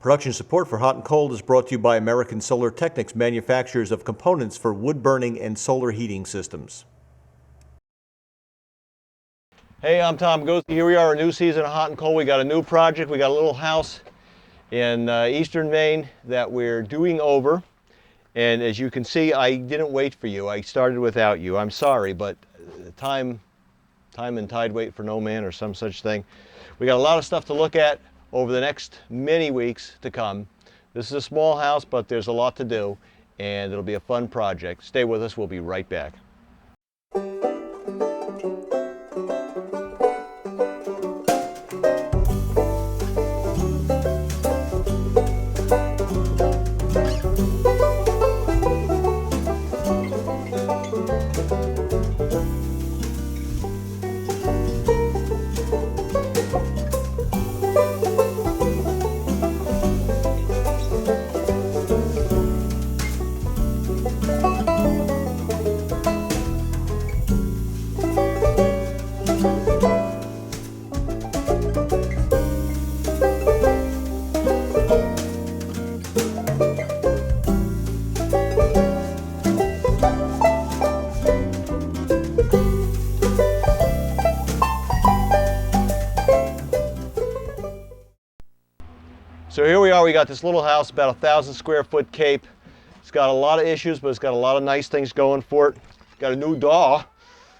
Production support for Hot and Cold is brought to you by American Solar Technics, manufacturers of components for wood burning and solar heating systems. Hey, I'm Tom Goethe. Here we are, a new season of Hot and Cold. We got a new project. We got a little house in eastern Maine that we're doing over. And as you can see, I didn't wait for you. I started without you. I'm sorry, but time and tide wait for no man, or some such thing. We got a lot of stuff to look at over the next many weeks to come. This is a small house, but there's a lot to do, and it'll be a fun project. Stay with us. We'll be right back. So here we are, we got this little house, about 1,000 square foot cape. It's got a lot of issues, but it's got a lot of nice things going for it. Got a new door.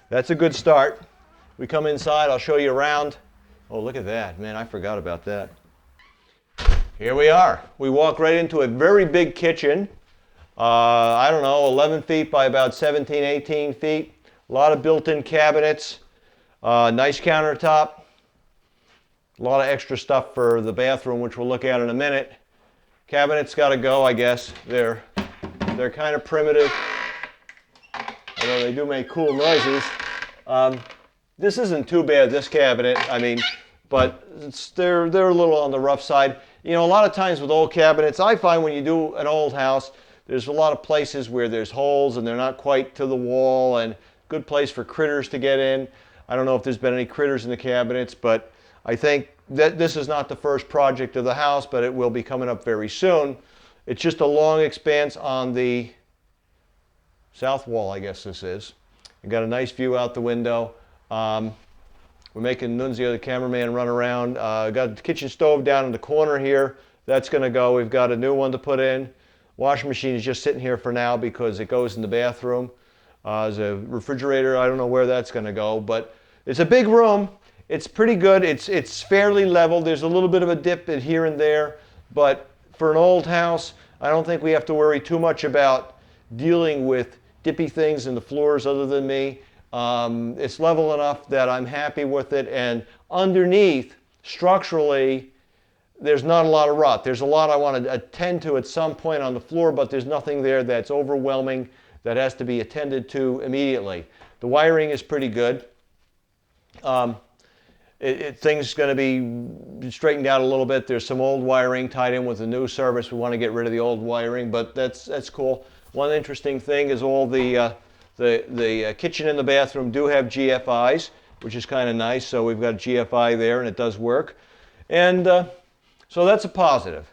That's a good start. We come inside, I'll show you around. Oh, look at that. Man, I forgot about that. Here we are. We walk right into a very big kitchen. I don't know, 11 feet by about 17, 18 feet. A lot of built-in cabinets. Nice countertop. A lot of extra stuff for the bathroom, which we'll look at in a minute. Cabinets got to go, I guess. They're kind of primitive, although they do make cool noises. This isn't too bad, this cabinet. I mean, but they're a little on the rough side. You know, a lot of times with old cabinets, I find when you do an old house, there's a lot of places where there's holes and they're not quite to the wall, and good place for critters to get in. I don't know if there's been any critters in the cabinets, but I think that this is not the first project of the house, but it will be coming up very soon. It's just a long expanse on the south wall, I guess this is. You got a nice view out the window. We're making Nunzio, the cameraman, run around. Got the kitchen stove down in the corner here. That's going to go. We've got a new one to put in. Washing machine is just sitting here for now because it goes in the bathroom. There's a refrigerator. I don't know where that's going to go, but it's a big room. It's pretty good. It's fairly level. There's a little bit of a dip in here and there, but for an old house, I don't think we have to worry too much about dealing with dippy things in the floors other than me. It's level enough that I'm happy with it, and underneath, structurally, there's not a lot of rot. There's a lot I want to attend to at some point on the floor, but there's nothing there that's overwhelming that has to be attended to immediately. The wiring is pretty good. Things going to be straightened out a little bit. There's some old wiring tied in with the new service. We want to get rid of the old wiring, but that's cool. One interesting thing is all the kitchen and the bathroom do have GFIs, which is kind of nice. So we've got GFI there, and it does work. And so that's a positive.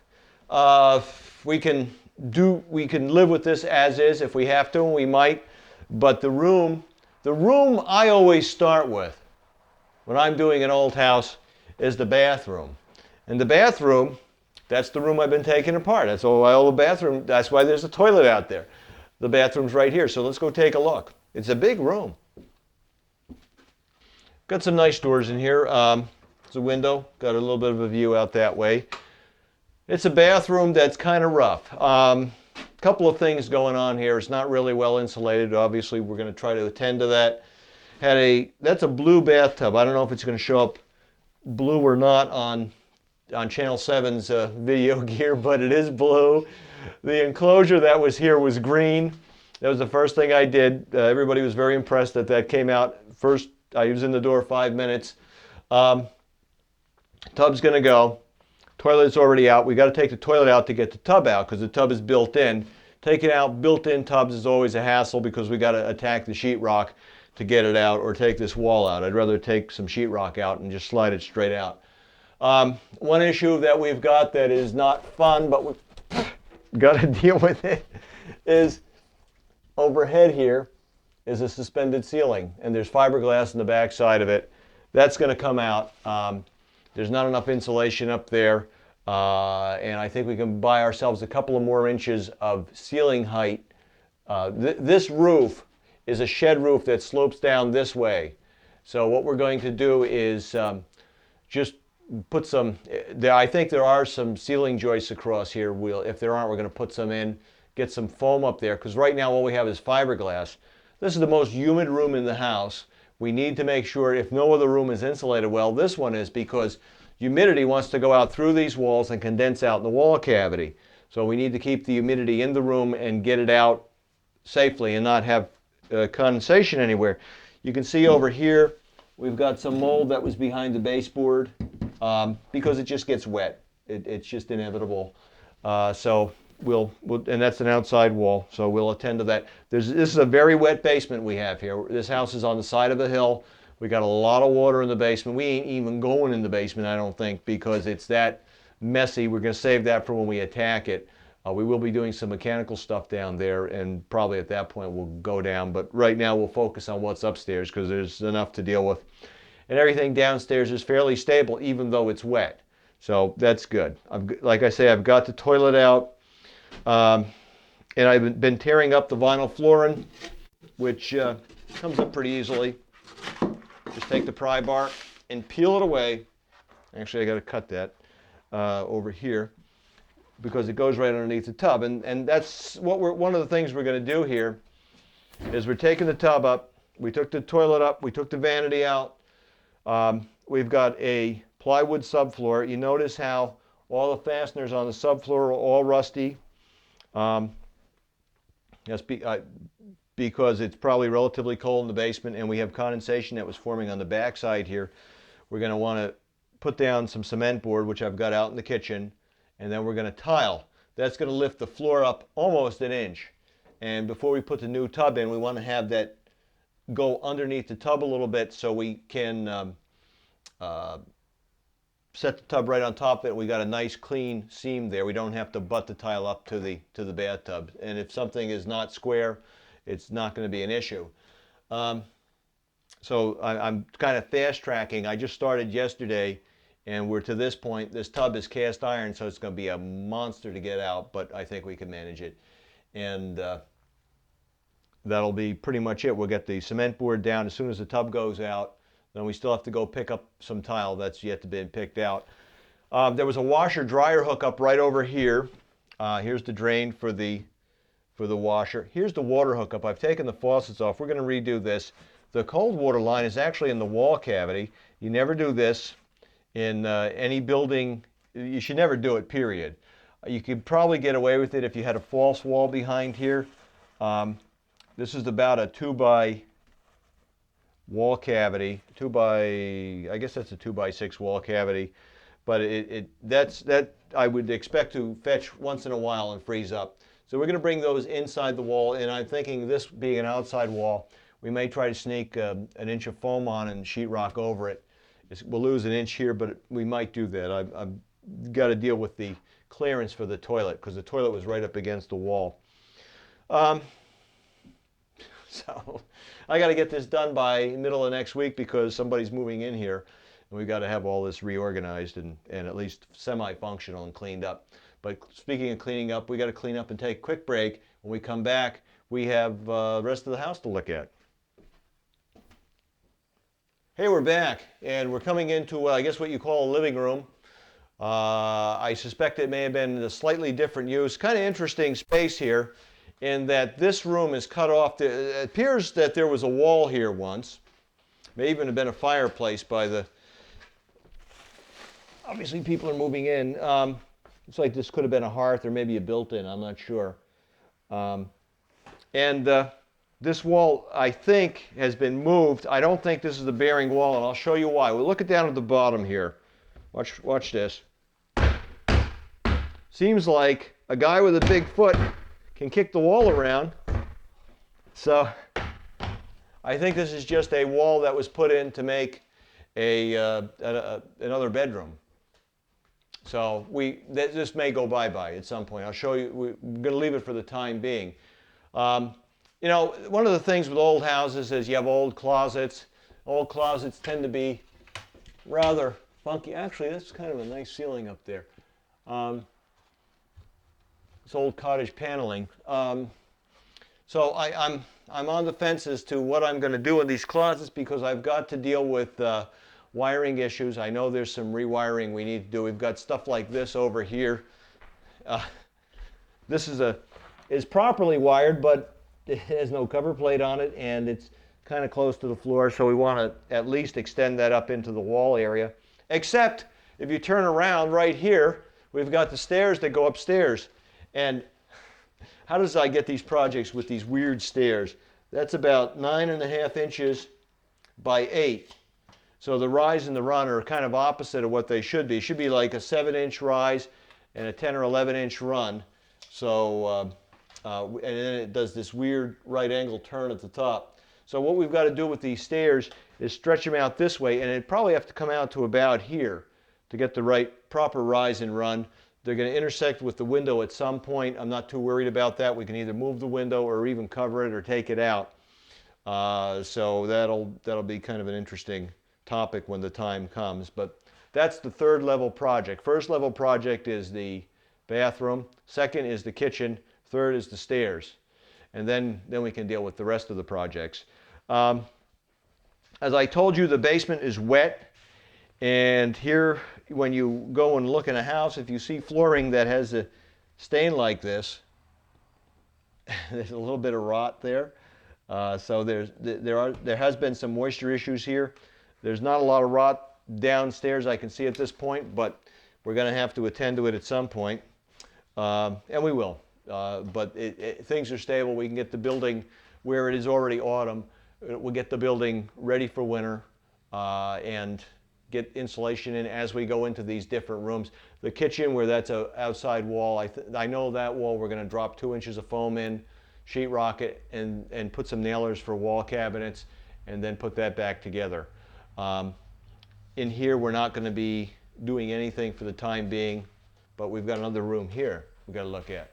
We can live with this as is if we have to, and we might. But the room I always start with when I'm doing an old house is the bathroom. And the bathroom, that's the room I've been taking apart. That's all the bathroom, that's why there's a toilet out there. The bathroom's right here, so let's go take a look. It's a big room. Got some nice doors in here. There's a window, got a little bit of a view out that way. It's a bathroom that's kind of rough. Couple of things going on here. It's not really well insulated. Obviously, we're going to try to attend to that. That's a blue bathtub. I don't know if it's going to show up blue or not on Channel 7's video gear, but it is blue. The enclosure that was here was green. That was the first thing I did. Everybody was very impressed that that came out. First, I was in the door 5 minutes. Tub's going to go. Toilet's already out. We got to take the toilet out to get the tub out because the tub is built in. Taking out built-in tubs is always a hassle because we got to attack the sheetrock to get it out, or take this wall out. I'd rather take some sheetrock out and just slide it straight out. One issue that we've got that is not fun, but we've got to deal with it, is overhead here is a suspended ceiling, and there's fiberglass in the back side of it. That's going to come out. There's not enough insulation up there, and I think we can buy ourselves a couple of more inches of ceiling height. This roof is a shed roof that slopes down this way. So what we're going to do is just put some, I think there are some ceiling joists across here. If there aren't, we're going to put some in, get some foam up there, because right now all we have is fiberglass. This is the most humid room in the house. We need to make sure, if no other room is insulated well, this one is, because humidity wants to go out through these walls and condense out in the wall cavity. So we need to keep the humidity in the room and get it out safely and not have condensation anywhere. You can see over here we've got some mold that was behind the baseboard because it just gets wet. It's just inevitable. So and that's an outside wall, so we'll attend to that. This is a very wet basement we have here. This house is on the side of a hill. We got a lot of water in the basement. We ain't even going in the basement, I don't think, because it's that messy. We're going to save that for when we attack it. We will be doing some mechanical stuff down there, and probably at that point we'll go down. But right now we'll focus on what's upstairs because there's enough to deal with. And everything downstairs is fairly stable, even though it's wet. So that's good. Like I say, I've got the toilet out. And I've been tearing up the vinyl flooring, which comes up pretty easily. Just take the pry bar and peel it away. Actually, I got to cut that over here because it goes right underneath the tub. And that's one of the things we're going to do here is we're taking the tub up. We took the toilet up. We took the vanity out. We've got a plywood subfloor. You notice how all the fasteners on the subfloor are all rusty. That's because it's probably relatively cold in the basement and we have condensation that was forming on the back side here. We're going to want to put down some cement board, which I've got out in the kitchen, and then we're going to tile. That's going to lift the floor up almost an inch. And before we put the new tub in, we want to have that go underneath the tub a little bit so we can set the tub right on top of it. We got a nice clean seam there. We don't have to butt the tile up to the bathtub. And if something is not square, it's not going to be an issue. So I'm kind of fast tracking. I just started yesterday and we're to this point. This tub is cast iron, so it's going to be a monster to get out, but I think we can manage it. And that'll be pretty much it. We'll get the cement board down as soon as the tub goes out. Then we still have to go pick up some tile that's yet to be picked out. There was a washer dryer hookup right over here. Here's the drain for the washer. Here's the water hookup. I've taken the faucets off. We're going to redo this. The cold water line is actually in the wall cavity. You never do this in any building. You should never do it, period. You could probably get away with it if you had a false wall behind here. This is about a 2x wall cavity, I guess that's a 2x6 wall cavity, but that I would expect to fetch once in a while and freeze up. So we're going to bring those inside the wall, and I'm thinking this being an outside wall, we may try to sneak an inch of foam on and sheetrock over it. We'll lose an inch here, but we might do that. I've got to deal with the clearance for the toilet because the toilet was right up against the wall. So I got to get this done by middle of next week because somebody's moving in here and we've got to have all this reorganized and at least semi-functional and cleaned up. But speaking of cleaning up, we got to clean up and take a quick break. When we come back, we have the rest of the house to look at. Hey, we're back and we're coming into I guess what you call a living room. I suspect it may have been a slightly different use. Kind of interesting space here. In that this room is cut off. It appears that there was a wall here once. May even have been a fireplace by the... Obviously people are moving in. Looks like this could have been a hearth or maybe a built-in, I'm not sure. This wall, I think, has been moved. I don't think this is the bearing wall, and I'll show you why. We'll look it down at the bottom here. Watch this. Seems like a guy with a big foot can kick the wall around. So I think this is just a wall that was put in to make another bedroom. So this may go bye-bye at some point. I'll show you. We're going to leave it for the time being. Um, you know, one of the things with old houses is you have old closets. Old closets tend to be rather funky. Actually, that's kind of a nice ceiling up there. It's old cottage paneling. So I'm on the fence as to what I'm going to do in these closets because I've got to deal with wiring issues. I know there's some rewiring we need to do. We've got stuff like this over here. This is properly wired, but it has no cover plate on it, and it's kind of close to the floor, so we want to at least extend that up into the wall area. Except if you turn around right here, we've got the stairs that go upstairs. And how does I get these projects with these weird stairs? That's about 9.5 inches by 8. So the rise and the run are kind of opposite of what they should be. It should be like a 7-inch rise and a 10 or 11-inch run. So, and then it does this weird right angle turn at the top. So what we've got to do with these stairs is stretch them out this way, and it'd probably have to come out to about here to get the right proper rise and run. They're going to intersect with the window at some point. I'm not too worried about that. We can either move the window or even cover it or take it out. So that'll be kind of an interesting topic when the time comes. But that's the third level project. First level project is the bathroom. Second is the kitchen. Third is the stairs. And then we can deal with the rest of the projects. As I told you, the basement is wet. And here, when you go and look in a house, if you see flooring that has a stain like this, there's a little bit of rot there. So there has been some moisture issues here. There's not a lot of rot downstairs I can see at this point, but we're going to have to attend to it at some point. And we will. But things are stable. We can get the building where it is already autumn. We'll get the building ready for winter and get insulation in as we go into these different rooms. The kitchen, where that's an outside wall, I know that wall we're going to drop 2 inches of foam in, sheetrock it, and put some nailers for wall cabinets, and then put that back together. In here, we're not going to be doing anything for the time being, but we've got another room here we've got to look at.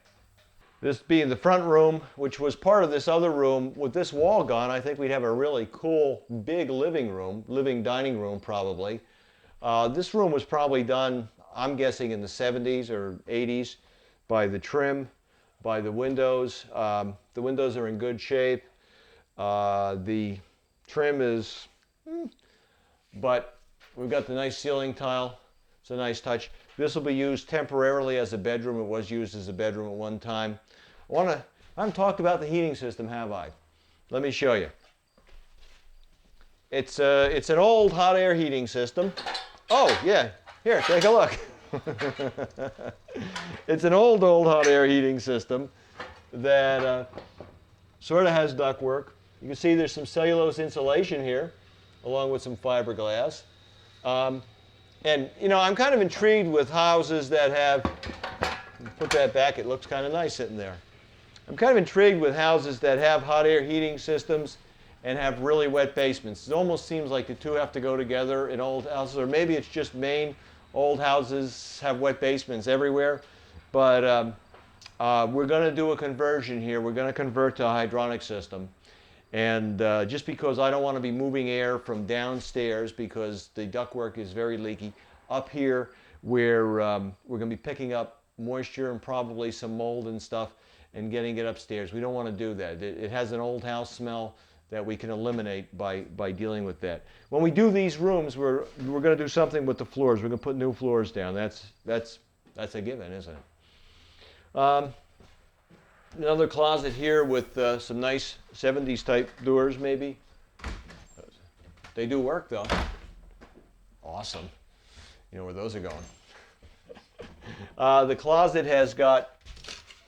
This being the front room, which was part of this other room. With this wall gone, I think we'd have a really cool, big living dining room probably. This room was probably done, I'm guessing, in the 70s or 80s by the trim, by the windows. The windows are in good shape. The trim is, but we've got the nice ceiling tile. It's a nice touch. This will be used temporarily as a bedroom. It was used as a bedroom at one time. I haven't talked about the heating system, have I? Let me show you. It's an old hot air heating system. Oh, yeah. Here, take a look. It's an old hot air heating system that sort of has ductwork. You can see there's some cellulose insulation here, along with some fiberglass. And, you know, I'm kind of intrigued with houses that have, put that back, it looks kind of nice sitting there. I'm kind of intrigued with houses that have hot air heating systems and have really wet basements. It almost seems like the two have to go together in old houses, or maybe it's just Maine. Old houses have wet basements everywhere. But we're going to do a conversion here. We're going to convert to a hydronic system. And just because I don't want to be moving air from downstairs because the ductwork is very leaky, up here where we're going to be picking up moisture and probably some mold and stuff and getting it upstairs. We don't want to do that. It has an old house smell that we can eliminate by dealing with that. When we do these rooms, we're going to do something with the floors. We're going to put new floors down. That's a given, isn't it? Another closet here with some nice 70s type doors, maybe. They do work though. Awesome. You know where those are going. The closet has got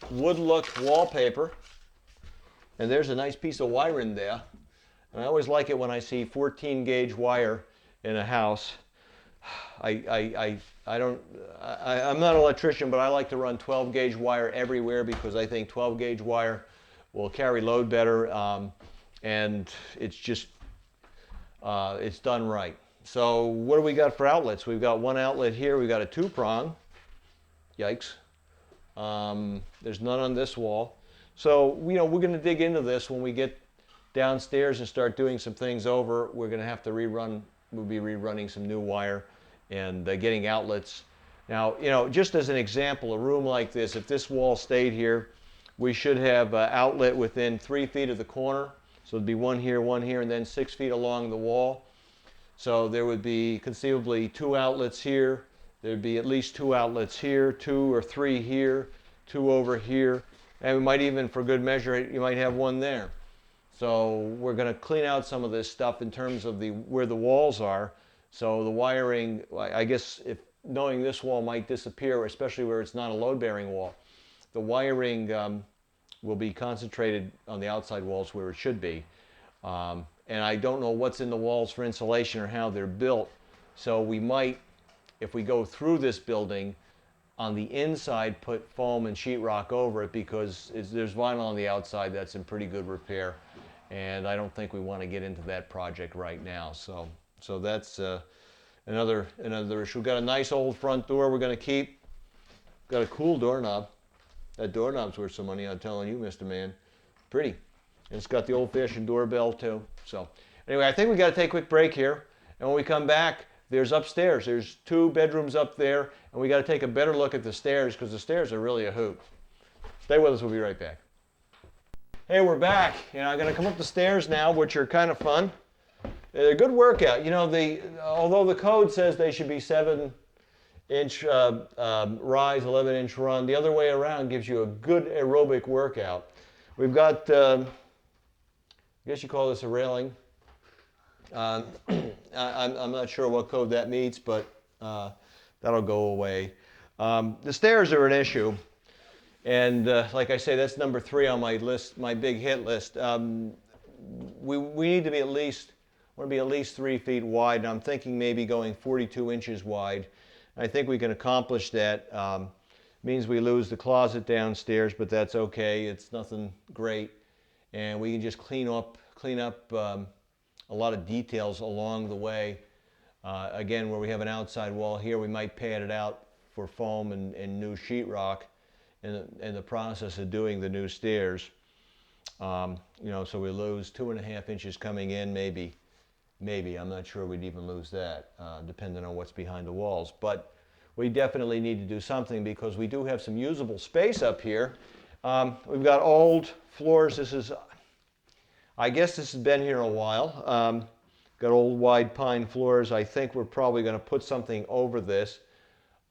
wood look wallpaper, and there's a nice piece of wire in there. And I always like it when I see 14 gauge wire in a house. I'm not an electrician, but I like to run 12 gauge wire everywhere because I think 12 gauge wire will carry load better, and it's just, it's done right. So what do we got for outlets? We've got one outlet here. We've got a 2-prong. Yikes. There's none on this wall. So, we're going to dig into this when we get downstairs and start doing some things over. We're going to have to we'll be rerunning some new wire and getting outlets. Now, just as an example, a room like this, if this wall stayed here, we should have an outlet within 3 feet of the corner. So it'd be one here, and then 6 feet along the wall. So there would be conceivably 2 outlets here. There'd be at least 2 outlets here, 2 or 3 here, 2 over here. And we might even, for good measure, you might have 1 there. So we're going to clean out some of this stuff in terms of where the walls are. So the wiring, I guess, if knowing this wall might disappear, especially where it's not a load-bearing wall, the wiring will be concentrated on the outside walls where it should be. And I don't know what's in the walls for insulation or how they're built. So we might, if we go through this building, on the inside put foam and sheetrock over it, because there's vinyl on the outside that's in pretty good repair. And I don't think we want to get into that project right now. So that's another issue. We've got a nice old front door we're going to keep. Got a cool doorknob. That doorknob's worth some money, I'm telling you, Mr. Man. Pretty. And it's got the old-fashioned doorbell, too. So anyway, I think we got to take a quick break here. And when we come back, there's upstairs. There's 2 bedrooms up there. And we got to take a better look at the stairs, because the stairs are really a hoot. Stay with us. We'll be right back. Hey, we're back. I'm going to come up the stairs now, which are kind of fun. They're a good workout. Although the code says they should be 7-inch rise, 11-inch run, the other way around gives you a good aerobic workout. We've got, I guess you call this a railing. I'm not sure what code that meets, but that'll go away. The stairs are an issue. And like I say, that's number 3 on my list, my big hit list. We need to be at least 3 feet wide, and I'm thinking maybe going 42 inches wide. I think we can accomplish that. Means we lose the closet downstairs, but that's okay. It's nothing great, and we can just clean up a lot of details along the way. Again, where we have an outside wall here, we might pad it out for foam and new sheetrock in the process of doing the new stairs. So we lose 2.5 inches coming in, maybe. I'm not sure we'd even lose that, depending on what's behind the walls. But we definitely need to do something, because we do have some usable space up here. We've got old floors. I guess this has been here a while. Got old wide pine floors. I think we're probably going to put something over this.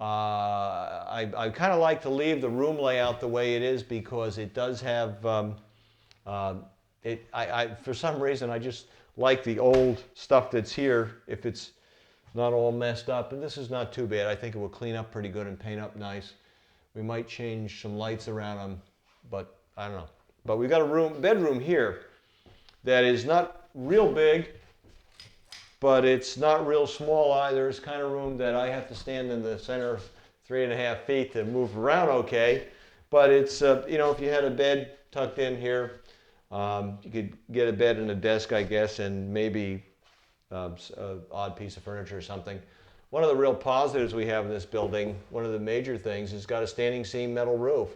I kind of like to leave the room layout the way it is, because it does have, for some reason, I just like the old stuff that's here if it's not all messed up. And this is not too bad. I think it will clean up pretty good and paint up nice. We might change some lights around them, but I don't know. But we've got a bedroom here that is not real big, but it's not real small either. It's kind of room that I have to stand in the center 3.5 feet to move around okay. But it's, if you had a bed tucked in here, you could get a bed and a desk, I guess, and maybe an odd piece of furniture or something. One of the real positives we have in this building, one of the major things, is got a standing seam metal roof.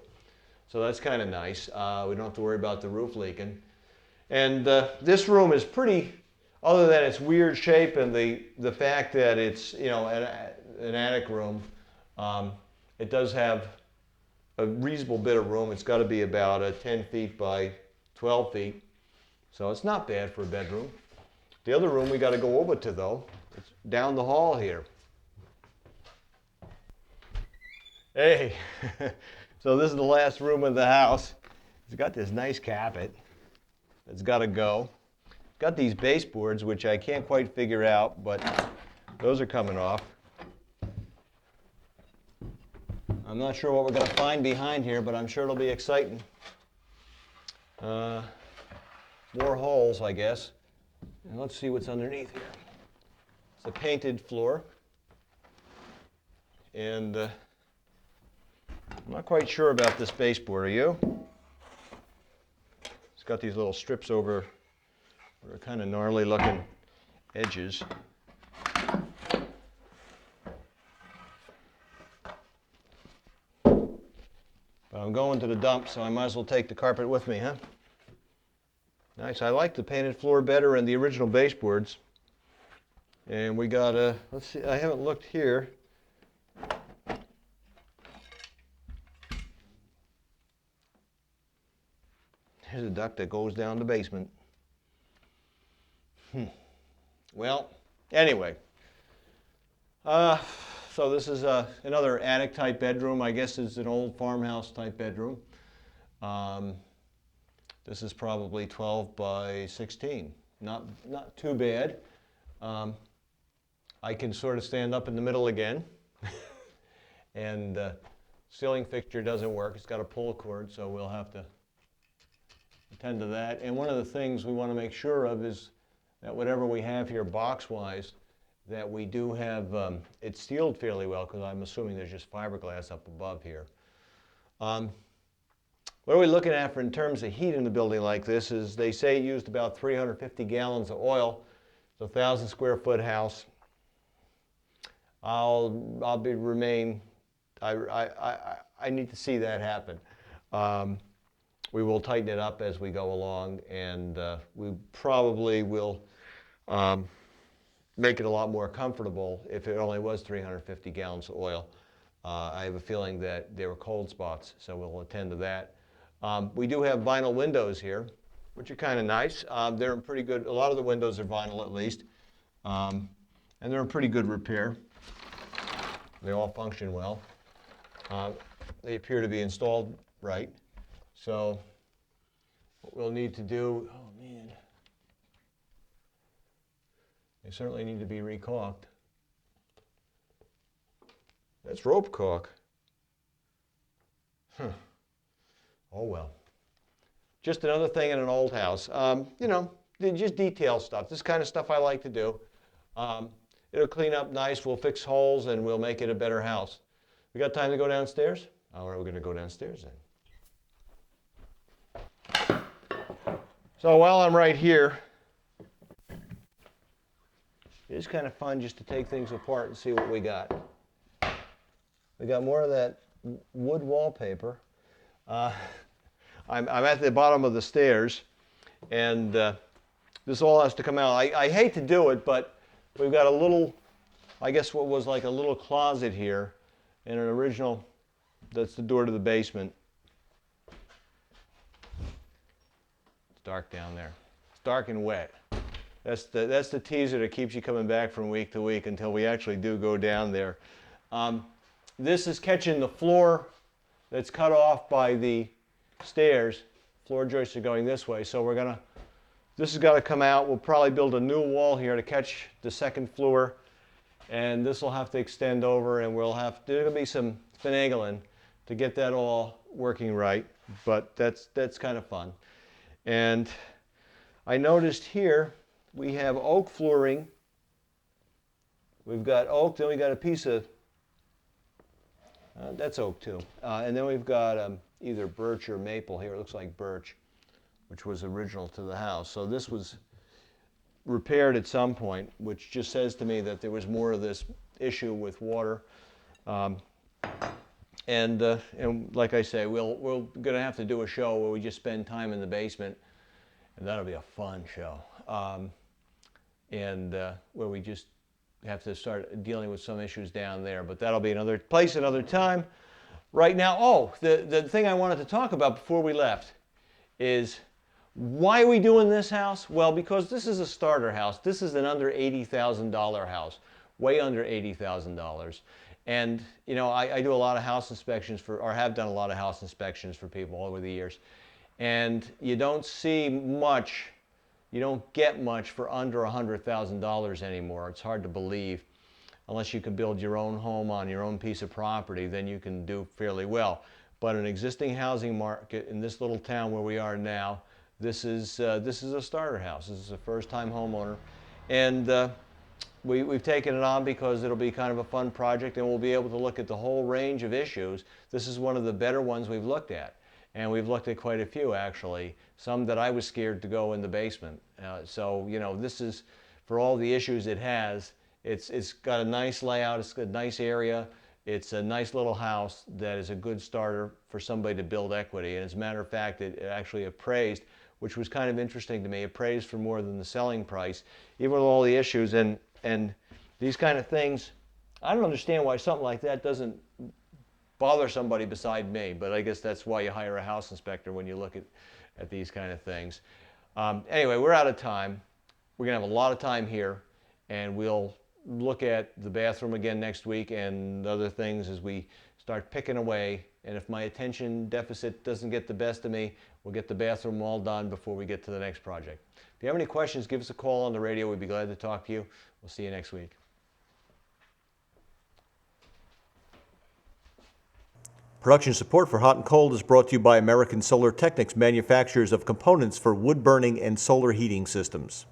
So that's kind of nice. We don't have to worry about the roof leaking. And this room is pretty, other than its weird shape and the fact that it's, an attic room, it does have a reasonable bit of room. It's got to be about 10 feet by 12 feet. So it's not bad for a bedroom. The other room we got to go over to, though. It's down the hall here. Hey, so this is the last room of the house. It's got this nice carpet that's got to go. Got these baseboards, which I can't quite figure out, but those are coming off. I'm not sure what we're going to find behind here, but I'm sure it'll be exciting. More holes, I guess. And let's see what's underneath here. It's a painted floor. And I'm not quite sure about this baseboard, are you? It's got these little strips over, that are kind of gnarly looking edges. But I'm going to the dump, so I might as well take the carpet with me, huh? Nice. I like the painted floor better than the original baseboards. And we got a, let's see, I haven't looked here. Here's a duct that goes down the basement. Well, anyway. So this is another attic type bedroom. I guess it's an old farmhouse type bedroom. This is probably 12 by 16. Not too bad. I can sort of stand up in the middle again. And ceiling fixture doesn't work. It's got a pull cord, so we'll have to attend to that. And one of the things we want to make sure of is that whatever we have here box-wise, that we do have, it's sealed fairly well, because I'm assuming there's just fiberglass up above here. What are we looking at for in terms of heat in a building like this is they say it used about 350 gallons of oil. It's a 1,000 square foot house. I need to see that happen. We will tighten it up as we go along, and we probably will make it a lot more comfortable if it only was 350 gallons of oil. I have a feeling that there were cold spots, so we'll attend to that. We do have vinyl windows here, which are kind of nice. They're in pretty good, a lot of the windows are vinyl at least, and they're in pretty good repair. They all function well. They appear to be installed right. So what we'll need to do, oh man, they certainly need to be recaulked. That's rope caulk. Huh. Oh well. Just another thing in an old house. You know, just detail stuff. This kind of stuff I like to do. It'll clean up nice, we'll fix holes, and we'll make it a better house. We got time to go downstairs? All right, we're going to go downstairs then. So while I'm right here, it's kind of fun just to take things apart and see what we got. We got more of that wood wallpaper. I'm at the bottom of the stairs, and this all has to come out. I hate to do it, but we've got a little, I guess what was like a little closet here in an original, that's the door to the basement. It's dark down there. It's dark and wet. That's the teaser that keeps you coming back from week to week until we actually do go down there. This is catching the floor that's cut off by the stairs. Floor joists are going this way, so this has got to come out. We'll probably build a new wall here to catch the second floor, and this will have to extend over, and there's going to be some finagling to get that all working right, but that's kind of fun. And I noticed here we have oak flooring. We've got oak, then we got a piece of, that's oak too. And then we've got either birch or maple here. It looks like birch, which was original to the house. So this was repaired at some point, which just says to me that there was more of this issue with water. And like I say, we're going to have to do a show where we just spend time in the basement, and that'll be a fun show. Where we just have to start dealing with some issues down there, but that'll be another place, another time. Right now, the thing I wanted to talk about before we left is, why are we doing this house? Well, because this is a starter house. This is an under $80,000 house, way under $80,000. And you know, I do a lot of house inspections or have done a lot of house inspections for people over the years, and you don't see much. You don't get much for under $100,000 anymore. It's hard to believe. Unless you can build your own home on your own piece of property, then you can do fairly well. But an existing housing market in this little town where we are now, this is a starter house. This is a first-time homeowner, and we've taken it on because it'll be kind of a fun project, and we'll be able to look at the whole range of issues. This is one of the better ones we've looked at. And we've looked at quite a few, actually. Some that I was scared to go in the basement. So, you know, this is, for all the issues it has, it's got a nice layout, it's got a nice area. It's a nice little house that is a good starter for somebody to build equity. And as a matter of fact, it actually appraised, which was kind of interesting to me, appraised for more than the selling price, even with all the issues. And these kind of things, I don't understand why something like that doesn't bother somebody beside me, but I guess that's why you hire a house inspector when you look at these kind of things. Anyway, we're out of time. We're going to have a lot of time here, and we'll look at the bathroom again next week and other things as we start picking away. And if my attention deficit doesn't get the best of me, we'll get the bathroom all done before we get to the next project. If you have any questions, give us a call on the radio. We'd be glad to talk to you. We'll see you next week. Production support for Hot and Cold is brought to you by American Solar Technics, manufacturers of components for wood burning and solar heating systems.